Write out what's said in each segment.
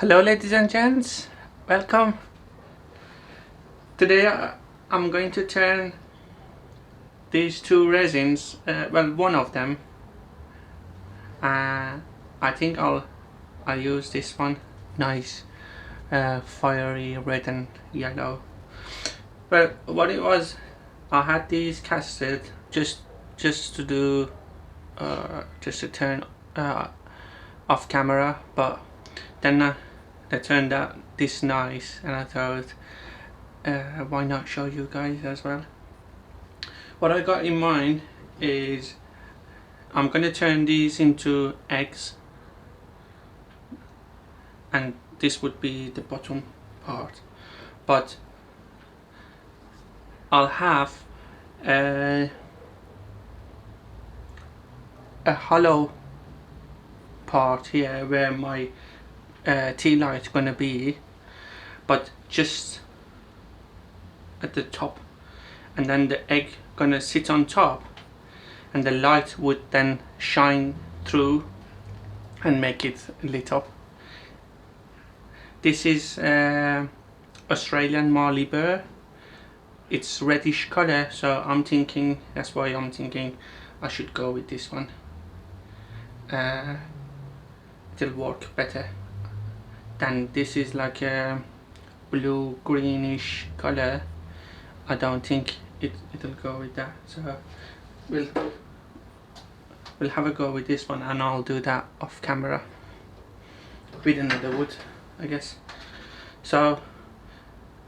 Hello ladies and gents, welcome. Today I'm going to turn these two resins, one of them. I think I'll use this one, nice fiery red and yellow. Well, what it was, I had these casted just to do just to turn off camera, but then they turned out this nice, and I thought why not show you guys as well. What I got in mind is I'm going to turn these into eggs, and this would be the bottom part, but I'll have a hollow part here where my tea light gonna be, but just at the top, and then the egg gonna sit on top, and the light would then shine through and make it lit up. This is Australian Marley Burr. It's reddish color, so that's why I'm thinking I should go with this one. It'll work better than this is like a blue greenish color. I don't think it'll go with that, so we'll have a go with this one, and I'll do that off camera with another wood, I guess. So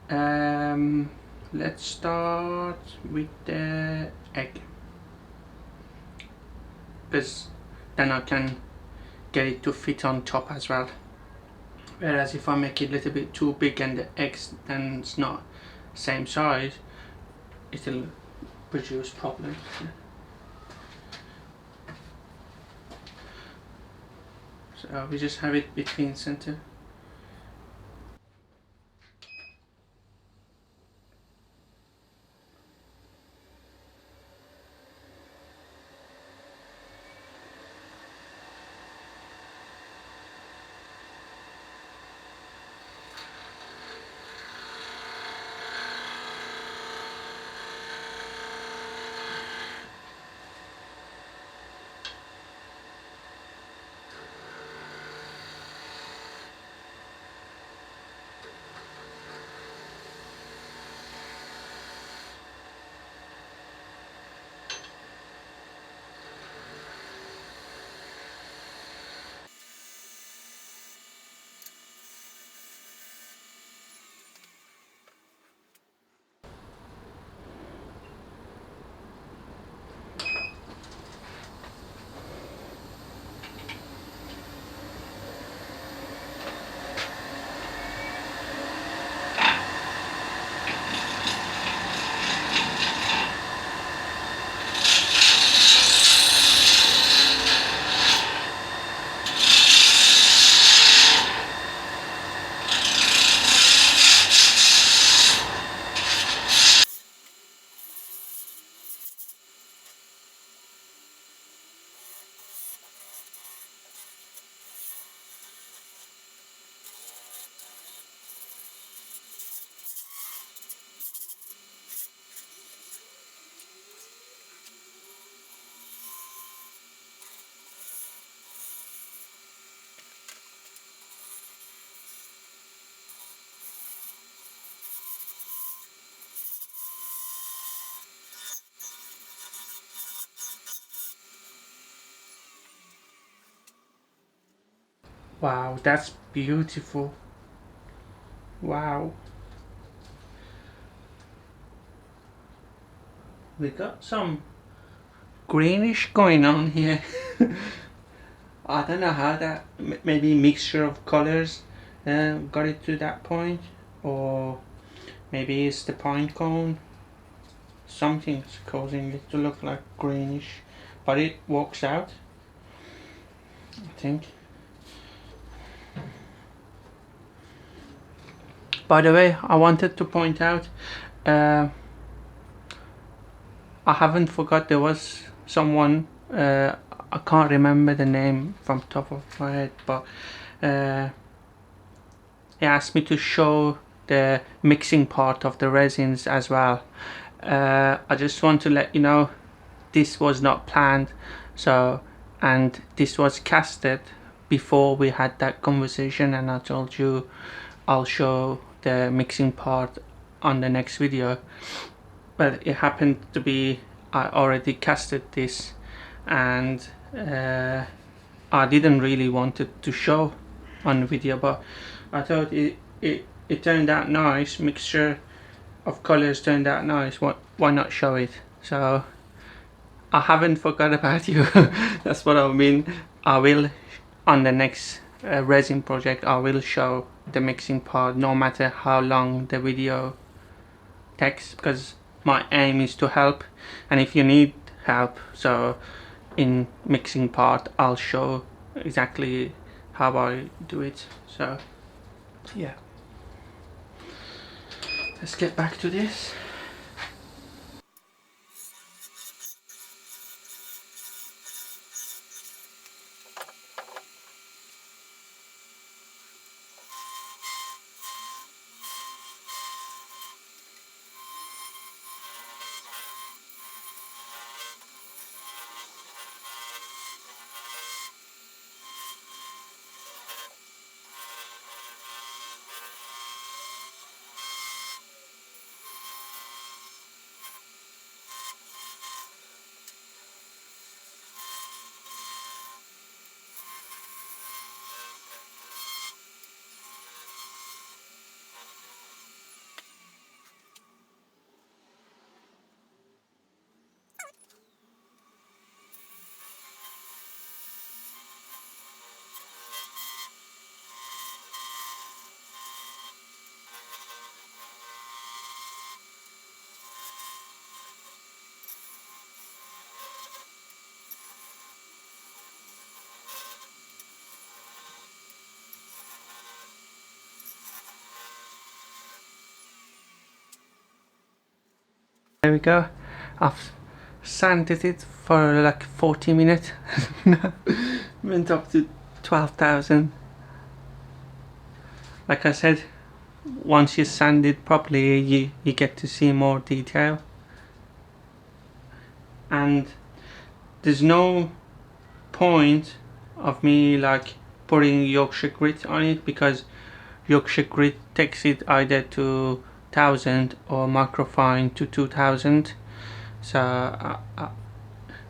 let's start with the egg, because then I can get it to fit on top as well. Whereas if I make it a little bit too big and the eggs then it's not same size, it'll produce problems. So we just have it between center. Wow, that's beautiful. Wow. We got some greenish going on here. I don't know how that, maybe mixture of colors got it to that point, or maybe it's the pine cone. Something's causing it to look like greenish, but it works out, I think. By the way, I wanted to point out, I haven't forgot there was someone, I can't remember the name from top of my head, but he asked me to show the mixing part of the resins as well. I just want to let you know this was not planned, so, and this was casted before we had that conversation, and I told you I'll show the mixing part on the next video. But it happened to be I already casted this, and I didn't really want it to show on the video, but I thought it turned out nice. Mixture of colors turned out nice. Why not show it? So I haven't forgot about you. That's what I mean. I will, on the next resin project, I will show the mixing part no matter how long the video takes, because my aim is to help, and if you need help, so in mixing part I'll show exactly how I do it. So yeah, let's get back to this. There we go. I've sanded it for like 40 minutes. Went up to 12,000. Like I said, once you sand it properly, you get to see more detail. And there's no point of me like putting Yorkshire grit on it, because Yorkshire grit takes it either to 1000 or microfine to 2000. So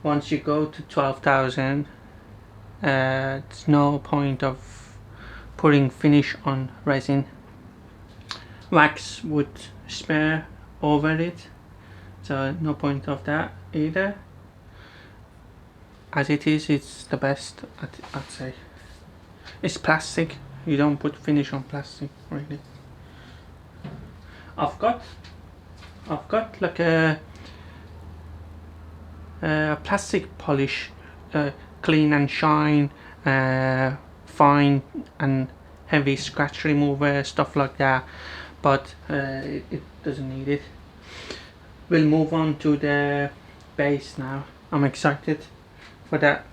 once you go to 12,000, there's no point of putting finish on resin. Wax would smear over it, so no point of that either. As it is, it's the best, I'd say. It's plastic, you don't put finish on plastic really. I've got like a plastic polish, clean and shine, fine and heavy scratch remover, stuff like that, but it doesn't need it. We'll move on to the base now. I'm excited for that.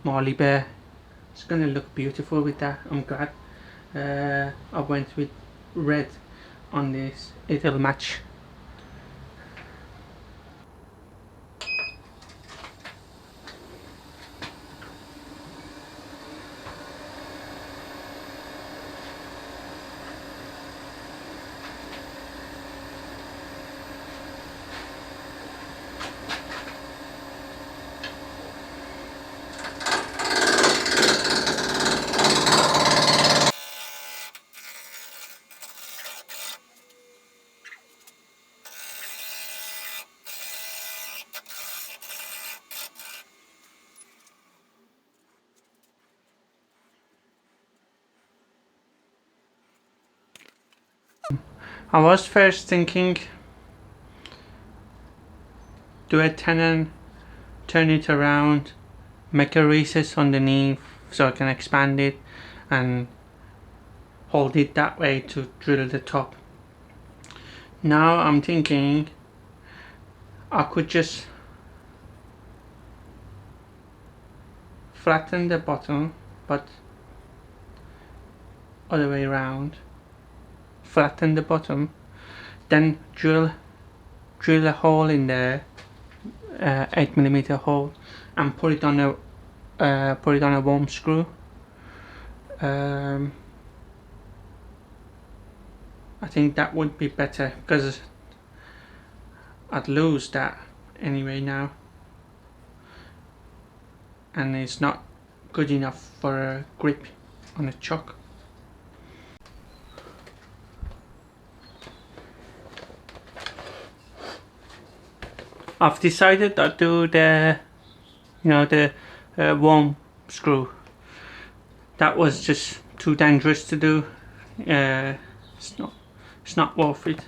Marley Bear, it's gonna look beautiful with that. I'm glad I went with red on this, it'll match. I was first thinking do a tenon, turn it around, make a recess underneath so I can expand it and hold it that way to drill the top. Now I'm thinking I could just flatten the bottom, but other way around, flatten the bottom, then drill a hole in there, 8mm hole, and put it on a worm screw. I think that would be better because I'd lose that anyway now, and it's not good enough for a grip on a chuck. I've decided to do the worm screw. That was just too dangerous to do. It's not worth it.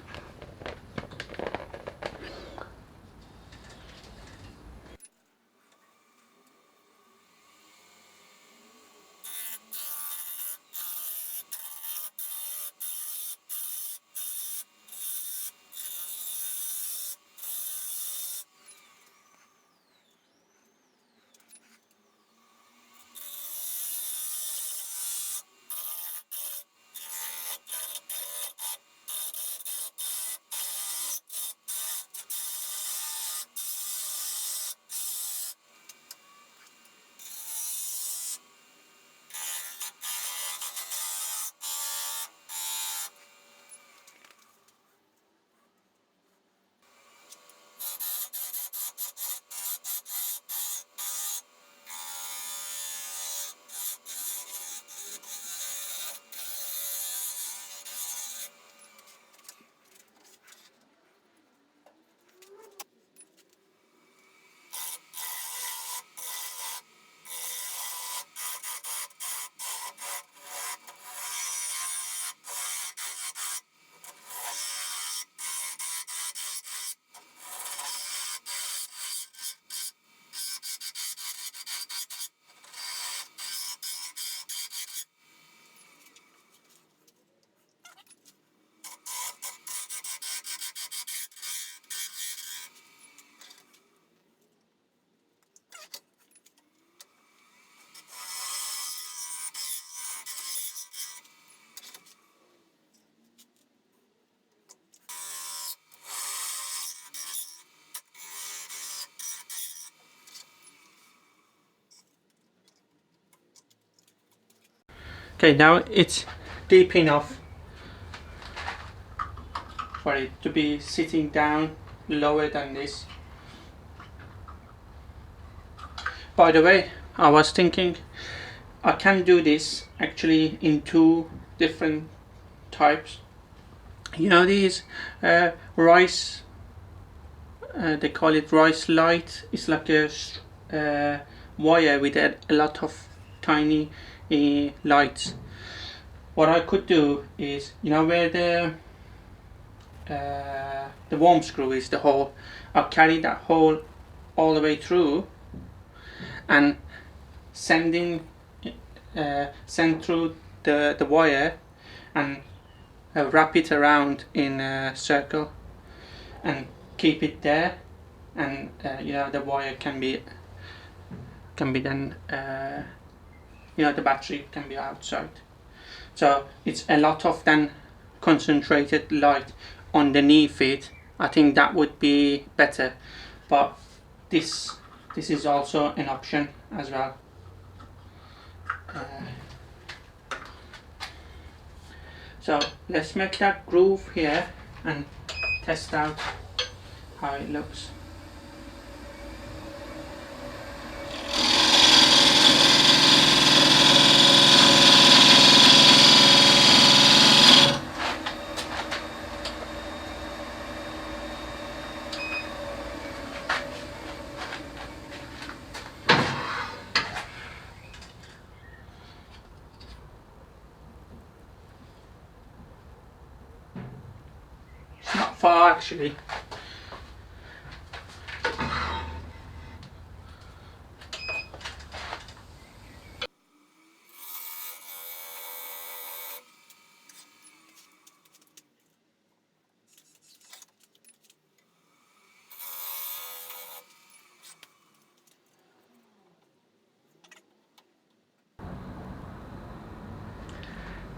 Okay, now it's deep enough for it to be sitting down lower than this. By the way, I was thinking I can do this actually in two different types. You know these rice, they call it rice light. It's like a wire with a lot of tiny lights. What I could do is, you know where the worm screw is, the hole, I'll carry that hole all the way through and send through the wire and wrap it around in a circle and keep it there, and the wire can be then the battery can be outside, so it's a lot of then concentrated light underneath it. I think that would be better, but this is also an option as well. So let's make that groove here and test out how it looks. It's not far actually.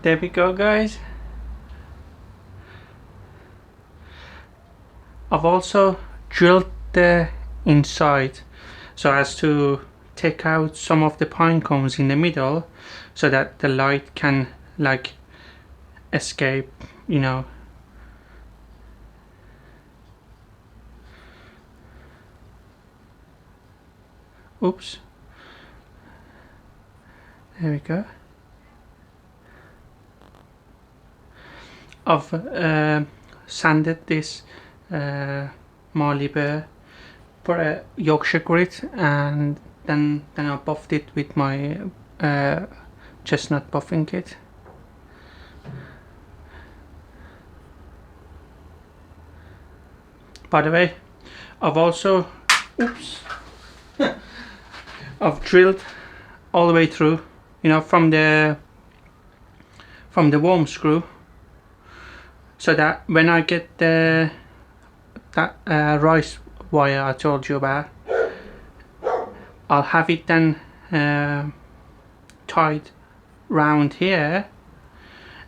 There we go, guys. I've also drilled the inside so as to take out some of the pine cones in the middle so that the light can like escape, you know. Oops. There we go. I've sanded this Marley Bear for a Yorkshire grit, and then I buffed it with my chestnut buffing kit. By the way, I've also I've drilled all the way through, you know, from the worm screw, so that when I get that rice wire I told you about, I'll have it then tied round here,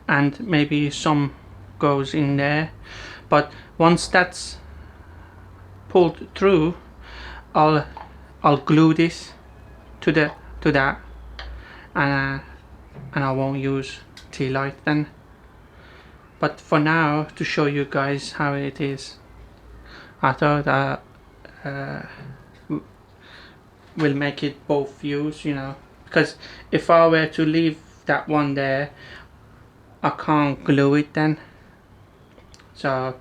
and maybe some goes in there. But once that's pulled through, I'll glue this to that, and I won't use tea light then. But for now, to show you guys how it is, I thought we'll make it both views, you know, because if I were to leave that one there, I can't glue it then. So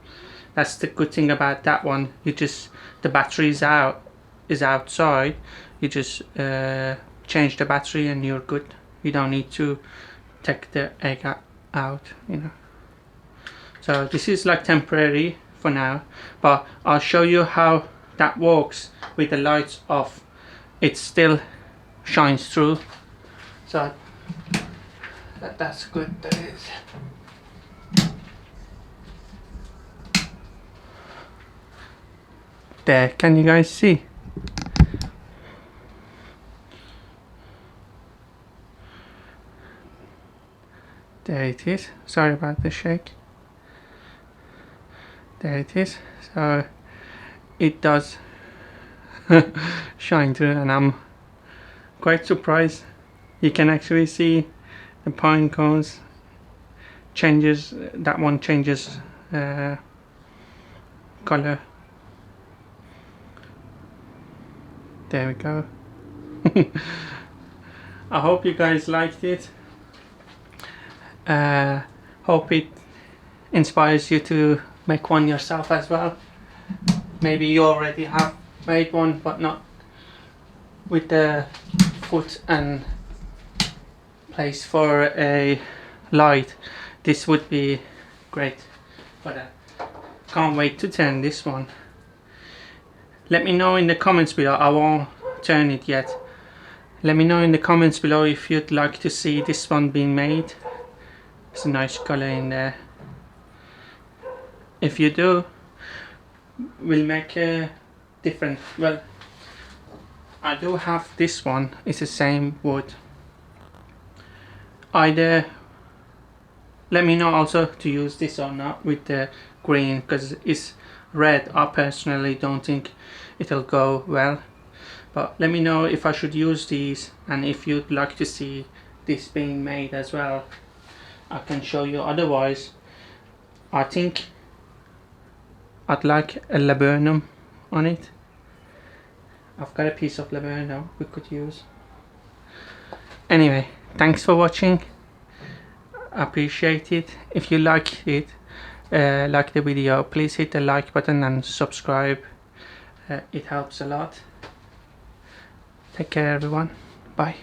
that's the good thing about that one. You just, the battery is outside, you just change the battery and you're good. You don't need to take the egg out, you know. So this is like temporary for now, but I'll show you how that works with the lights off. It still shines through, so that's good. That is. There, can you guys see? There it is. Sorry about the shake. There it is. So it does shine through, and I'm quite surprised. You can actually see the pine cones changes. That one changes color. There we go. I hope you guys liked it. Hope it inspires you to make one yourself as well. Maybe you already have made one, but not with the foot and place for a light. This would be great, but can't wait to turn this one. Let me know in the comments below. I won't turn it yet. Let me know in the comments below if you'd like to see this one being made. It's a nice color in there. If you do, we'll make a different. Well, I do have this one. It's the same wood. Either let me know also to use this or not with the green, because it's red. I personally don't think it'll go well, but let me know if I should use these, and if you'd like to see this being made as well, I can show you. Otherwise, I think I'd like a laburnum on it. I've got a piece of laburnum we could use. Anyway, thanks for watching. I appreciate it. If you like it, like the video, please hit the like button and subscribe. It helps a lot. Take care, everyone. Bye.